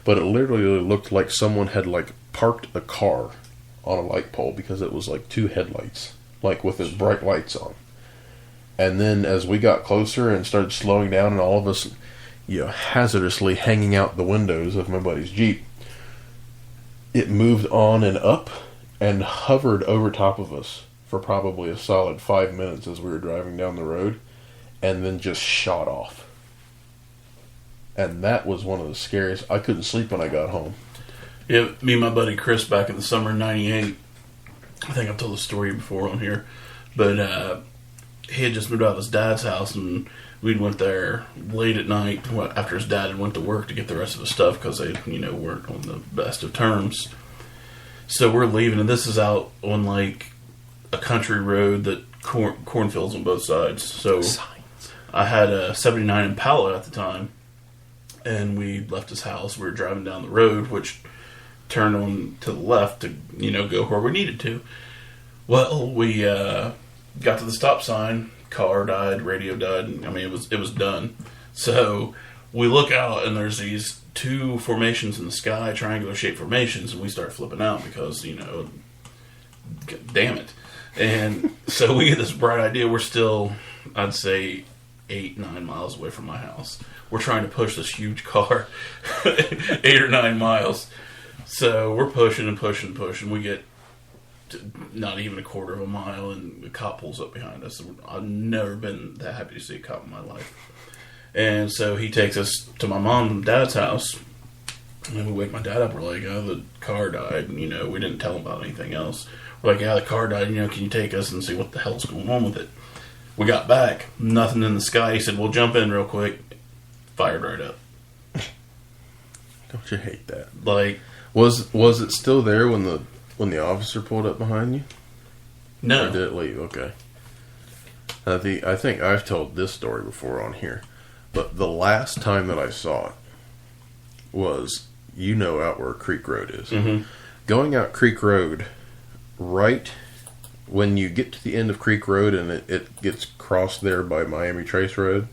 but it literally looked like someone had like parked a car on a light pole because it was like two headlights, like with its bright lights on. And then as we got closer and started slowing down, and all of us, hazardously hanging out the windows of my buddy's Jeep, it moved on and up and hovered over top of us for probably a solid 5 minutes as we were driving down the road, and then just shot off. And that was one of the scariest. I couldn't sleep when I got home. Yeah, me and my buddy Chris back in the summer of '98. I think I've told the story before on here, but he had just moved out of his dad's house, and we went there late at night after his dad had went to work to get the rest of his stuff because they, weren't on the best of terms. So we're leaving, and this is out on like a country road that cornfields on both sides. So I had a '79 Impala at the time. And we left his house. We were driving down the road, which turned on to the left to, go where we needed to. Well, we got to the stop sign. Car died, radio died. It was done. So we look out, and there's these two formations in the sky, triangular shaped formations, and we start flipping out because, damn it. And so we get this bright idea. We're still, I'd say, 8-9 miles away from my house. We're trying to push this huge car 8 or 9 miles. So we're pushing and pushing and pushing. We get to not even a quarter of a mile, and the cop pulls up behind us. I've never been that happy to see a cop in my life. And so he takes us to my mom and dad's house. And then we wake my dad up. We're like, the car died. And, we didn't tell him about anything else. We're like, the car died. Can you take us and see what the hell's going on with it? We got back. Nothing in the sky. He said, well, jump in real quick. Fired right up. Don't you hate that? Like, was it still there when the officer pulled up behind you? No. Or did it leave? Okay. I think I've told this story before on here, but the last time that I saw it was, out where Creek Road is. Mm-hmm. Going out Creek Road, right when you get to the end of Creek Road and it gets crossed there by Miami Trace Road,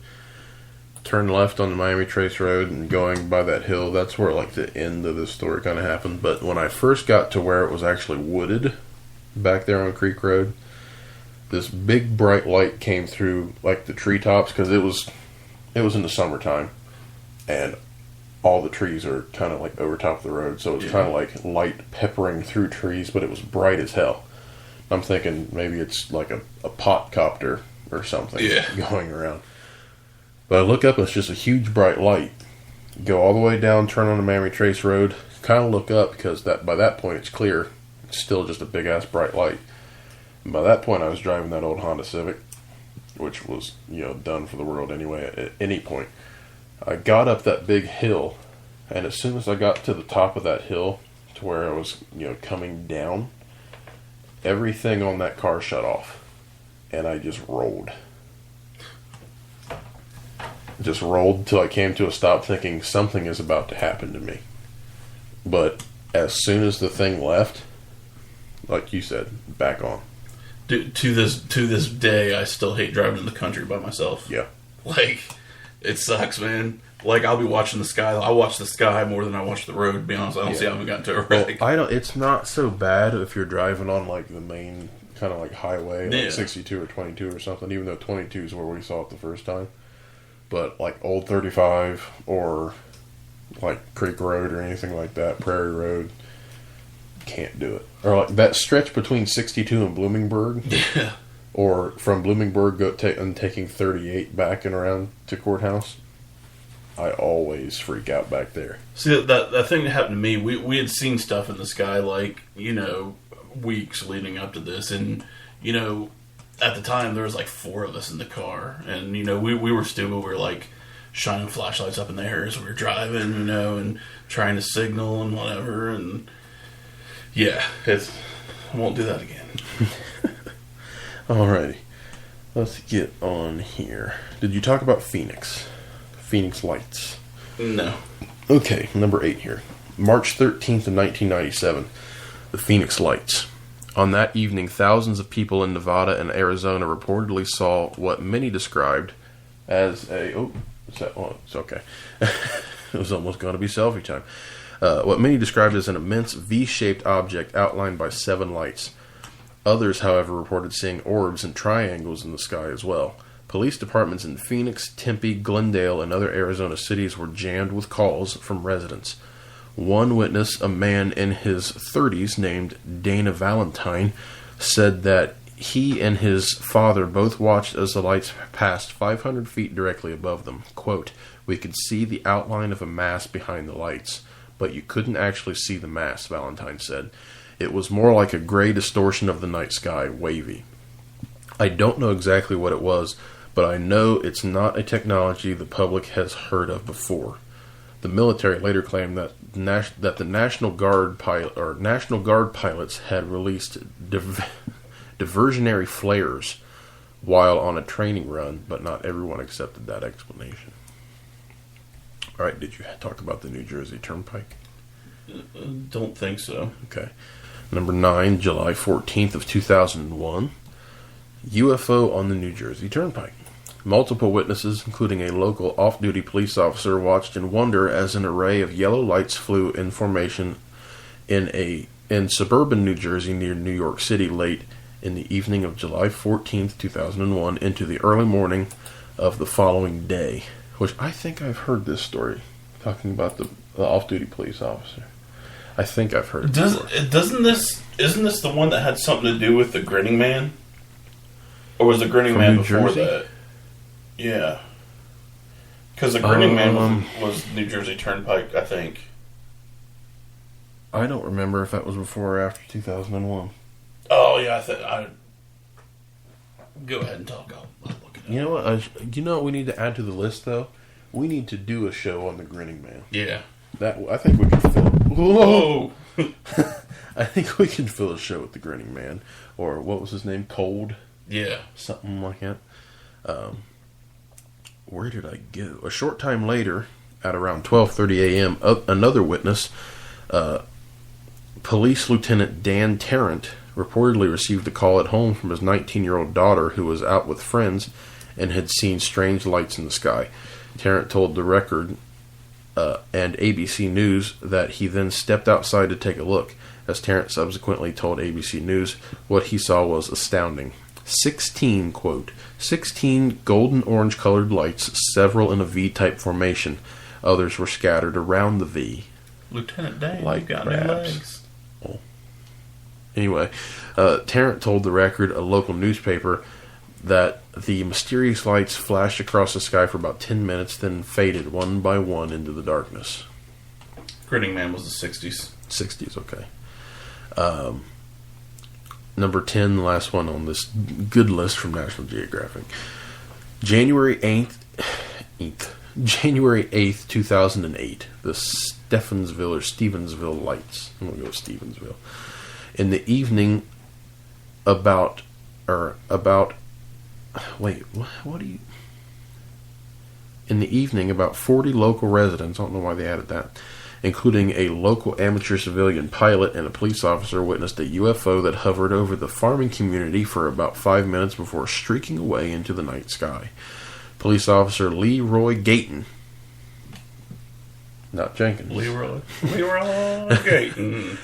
turn left on the Miami Trace Road and going by that hill, that's where like the end of this story kind of happened. But when I first got to where it was actually wooded back there on Creek Road, this big bright light came through like the treetops, because it was in the summertime and all the trees are kind of like over top of the road, so it's kind of like light peppering through trees, but it was bright as hell. I'm thinking maybe it's like a pot copter or something going around. But I look up, and it's just a huge bright light. Go all the way down, turn on the Miami Trace Road, kind of look up, because by that point it's clear. It's still just a big-ass bright light. And by that point I was driving that old Honda Civic, which was, done for the world anyway at any point. I got up that big hill, and as soon as I got to the top of that hill, to where I was, coming down, everything on that car shut off. And I just rolled. Just rolled till I came to a stop, thinking something is about to happen to me. But as soon as the thing left, like you said, back on. To this day, I still hate driving in the country by myself. Yeah. Like, it sucks, man. Like, I'll be watching the sky. I watch the sky more than I watch the road, to be honest. I don't see how we got into a wreck. Well, it's not so bad if you're driving on, like, the main kind of, like, highway, like 62 or 22 or something, even though 22 is where we saw it the first time. But, like, Old 35 or, like, Creek Road or anything like that, Prairie Road, can't do it. Or, like, that stretch between 62 and Bloomingburg. Yeah. Or from Bloomingburg and taking 38 back and around to Courthouse. I always freak out back there. See, that thing that happened to me, we had seen stuff in the sky, like, weeks leading up to this. And, at the time, there was like 4 of us in the car. And, we were stupid. We were like shining flashlights up in the air as we were driving, and trying to signal and whatever. And, yeah, I won't do that again. Alrighty. Let's get on here. Did you talk about Phoenix? Phoenix Lights? No. Okay, number 8 here. March 13th of 1997. The Phoenix Lights. On that evening, thousands of people in Nevada and Arizona reportedly saw what many described as a... Oh, what's that? Oh, it's okay. It was almost going to be selfie time. What many described as an immense V-shaped object outlined by 7 lights. Others, however, reported seeing orbs and triangles in the sky as well. Police departments in Phoenix, Tempe, Glendale, and other Arizona cities were jammed with calls from residents. One witness, a man in his 30s named Dana Valentine, said that he and his father both watched as the lights passed 500 feet directly above them. Quote, "We could see the outline of a mass behind the lights, but you couldn't actually see the mass," Valentine said. "It was more like a gray distortion of the night sky, wavy. I don't know exactly what it was, but I know it's not a technology the public has heard of before." The military later claimed that the National Guard pilots had released diversionary flares while on a training run, but not everyone accepted that explanation. All right, did you talk about the New Jersey Turnpike? Don't think so. Okay. Number 9, July 14th of 2001. UFO on the New Jersey Turnpike. Multiple witnesses, including a local off-duty police officer, watched in wonder as an array of yellow lights flew in formation in suburban New Jersey near New York City late in the evening of July 14th, 2001, into the early morning of the following day. Which I think I've heard this story, talking about the off-duty police officer. I think I've heard it before. Isn't this the one that had something to do with the Grinning Man? Or was the Grinning Man New before Jersey? that? Yeah. Because the Grinning Man was New Jersey Turnpike, I think. I don't remember if that was before or after 2001. Oh, yeah, I go ahead and talk. I'll look it up. You know what? You know what we need to add to the list, though? We need to do a show on the Grinning Man. Yeah. I think we can fill. Whoa! I think we can fill a show with the Grinning Man, or what was his name? Cold. Yeah. Something like that. Where did I go? A short time later, at around 12:30 a.m., another witness, Police Lieutenant Dan Tarrant, reportedly received a call at home from his 19-year-old daughter who was out with friends and had seen strange lights in the sky. Tarrant told the Record and ABC News that he then stepped outside to take a look. As Tarrant subsequently told ABC News, what he saw was astounding. 16 golden orange colored lights, several in a V-type formation. Others were scattered around the V. Lieutenant Dan, like you got crabs. new legs. Oh. Anyway, Tarrant told the Record, a local newspaper, that the mysterious lights flashed across the sky for about 10 minutes, then faded one by one into the darkness. Grinning Man was the 60s. 60s, okay. Number 10, the last one on this good list from National Geographic. January 8th, 2008, the Stevensville lights. I'm going to go with Stevensville. In the evening, In the evening, about 40 local residents, I don't know why they added that, including a local amateur civilian pilot and a police officer, witnessed a UFO that hovered over the farming community for about 5 minutes before streaking away into the night sky. Police officer Leroy Gayton, not Jenkins, Leroy Gayton,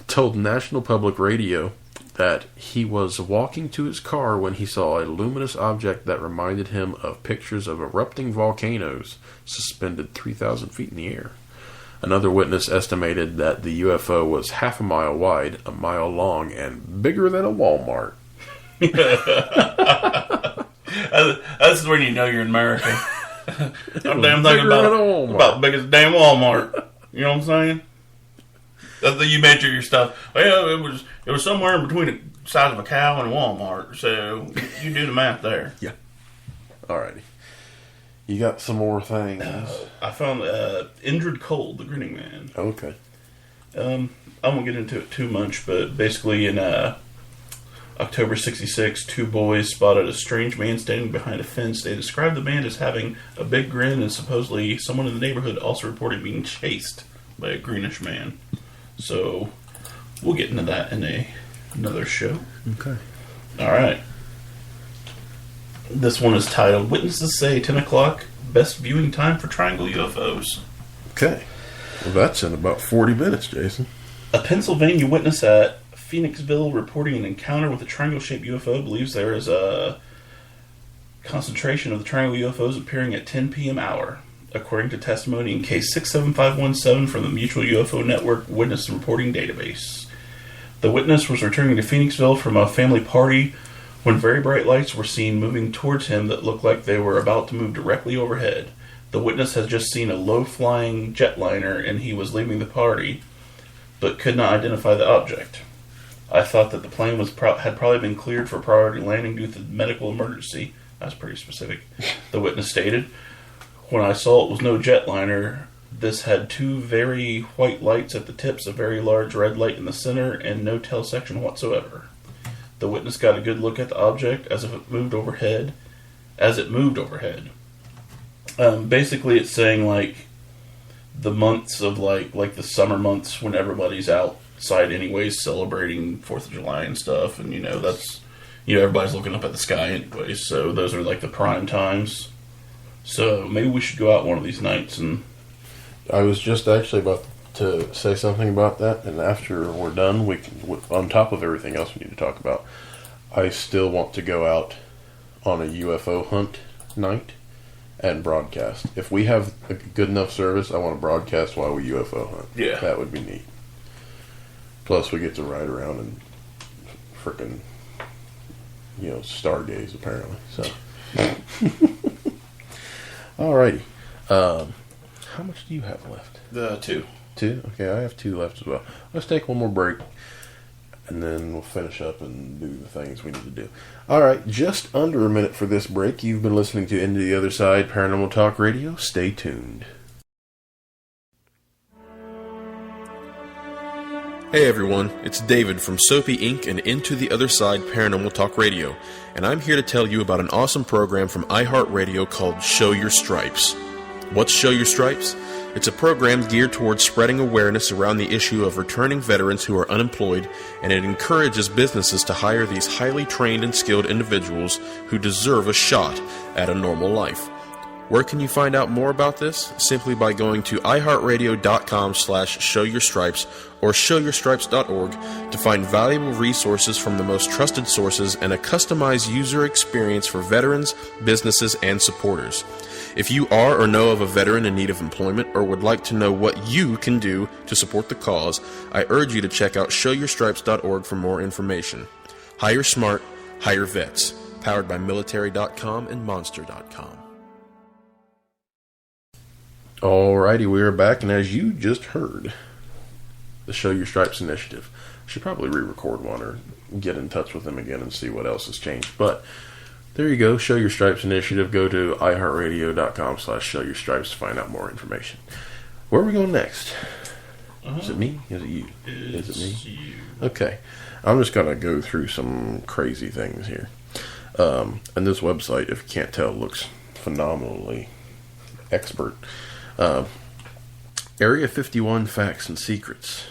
told National Public Radio that he was walking to his car when he saw a luminous object that reminded him of pictures of erupting volcanoes suspended 3,000 feet in the air. Another witness estimated that the UFO was half a mile wide, a mile long, and bigger than a Walmart. That's when you know you're in America. I'm damn thinking about big as a damn Walmart. You know what I'm saying? That's you measure your stuff. Well, it was somewhere in between the size of a cow and a Walmart. So you do the math there. Yeah. Alrighty. You got some more things. I found Injured Cold, the Grinning Man. Okay. I won't get into it too much, but basically in October 66, 2 boys spotted a strange man standing behind a fence. They described the man as having a big grin, and supposedly someone in the neighborhood also reported being chased by a greenish man. So we'll get into that in another show. Okay. All right. This one is titled, Witnesses Say 10 o'clock, Best Viewing Time for Triangle UFOs. Okay. Well, that's in about 40 minutes, Jason. A Pennsylvania witness at Phoenixville reporting an encounter with a triangle-shaped UFO believes there is a concentration of the triangle UFOs appearing at 10 p.m. hour. According to testimony in case 67517 from the Mutual UFO Network Witness Reporting Database. The witness was returning to Phoenixville from a family party when very bright lights were seen moving towards him that looked like they were about to move directly overhead. The witness had just seen a low-flying jetliner and he was leaving the party, but could not identify the object. I thought that the plane had probably been cleared for priority landing due to medical emergency. That's pretty specific, the witness stated. When I saw it was no jetliner, this had two very white lights at the tips, a very large red light in the center, and no tail section whatsoever. The witness got a good look at the object as it moved overhead. Basically, it's saying like the months of like the summer months when everybody's outside anyways celebrating 4th of July and stuff, and that's everybody's looking up at the sky anyways. So those are like the prime times. So maybe we should go out one of these nights. And I was just actually about to say something about that, and after we're done, we can, on top of everything else we need to talk about, I still want to go out on a UFO hunt night and broadcast. If we have a good enough service, I want to broadcast while we UFO hunt. Yeah. That would be neat. Plus, we get to ride around and frickin', stargaze, apparently. So. Alrighty. How much do you have left? 2. 2? Okay, I have 2 left as well. Let's take one more break, and then we'll finish up and do the things we need to do. Alright, just under a minute for this break. You've been listening to Into the Other Side Paranormal Talk Radio. Stay tuned. Hey everyone, it's David from Soapy Inc. and Into the Other Side Paranormal Talk Radio, and I'm here to tell you about an awesome program from iHeartRadio called Show Your Stripes. What's Show Your Stripes? It's a program geared towards spreading awareness around the issue of returning veterans who are unemployed, and it encourages businesses to hire these highly trained and skilled individuals who deserve a shot at a normal life. Where can you find out more about this? Simply by going to iHeartRadio.com/showyourstripes or showyourstripes.org to find valuable resources from the most trusted sources and a customized user experience for veterans, businesses, and supporters. If you are or know of a veteran in need of employment or would like to know what you can do to support the cause, I urge you to check out showyourstripes.org for more information. Hire smart, hire vets. Powered by military.com and monster.com. Alrighty, we are back, and as you just heard, the Show Your Stripes initiative. I should probably re-record one or get in touch with them again and see what else has changed. But there you go, Show Your Stripes initiative. Go to iHeartRadio.com/showyourstripes to find out more information. Where are we going next? Is it me? Is it you? Is it me? You. Okay. I'm just going to go through some crazy things here. And this website, if you can't tell, looks phenomenally expert. Area 51 Facts and Secrets.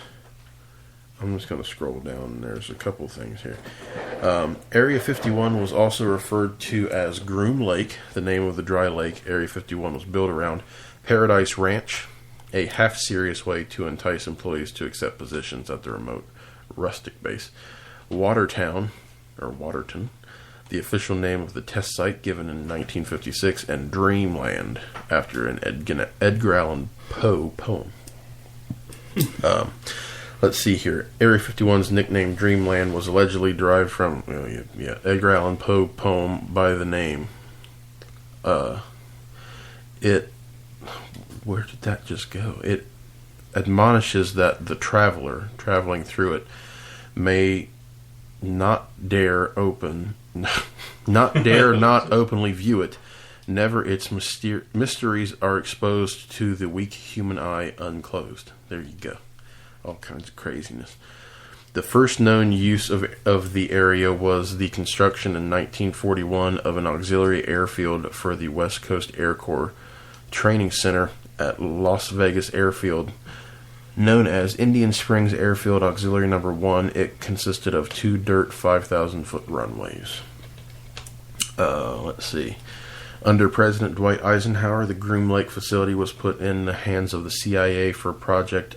I'm just going to scroll down. There's a couple things here. Area 51 was also referred to as Groom Lake, the name of the dry lake Area 51 was built around. Paradise Ranch, a half-serious way to entice employees to accept positions at the remote rustic base. Watertown, or Waterton, the official name of the test site given in 1956, and Dreamland, after an Edgar Allan Poe poem. Let's see here. Area 51's nickname Dreamland was allegedly derived from Edgar Allan Poe poem by the name. Where did that just go? It admonishes that the traveler traveling through it may not dare not openly view it. Never its mysteries are exposed to the weak human eye unclosed. There you go. All kinds of craziness. The first known use of the area was the construction in 1941 of an auxiliary airfield for the West Coast Air Corps Training Center at Las Vegas Airfield, known as Indian Springs Airfield Auxiliary Number 1. It consisted of 2 dirt 5,000-foot runways. Let's see. Under President Dwight Eisenhower, the Groom Lake facility was put in the hands of the CIA for Project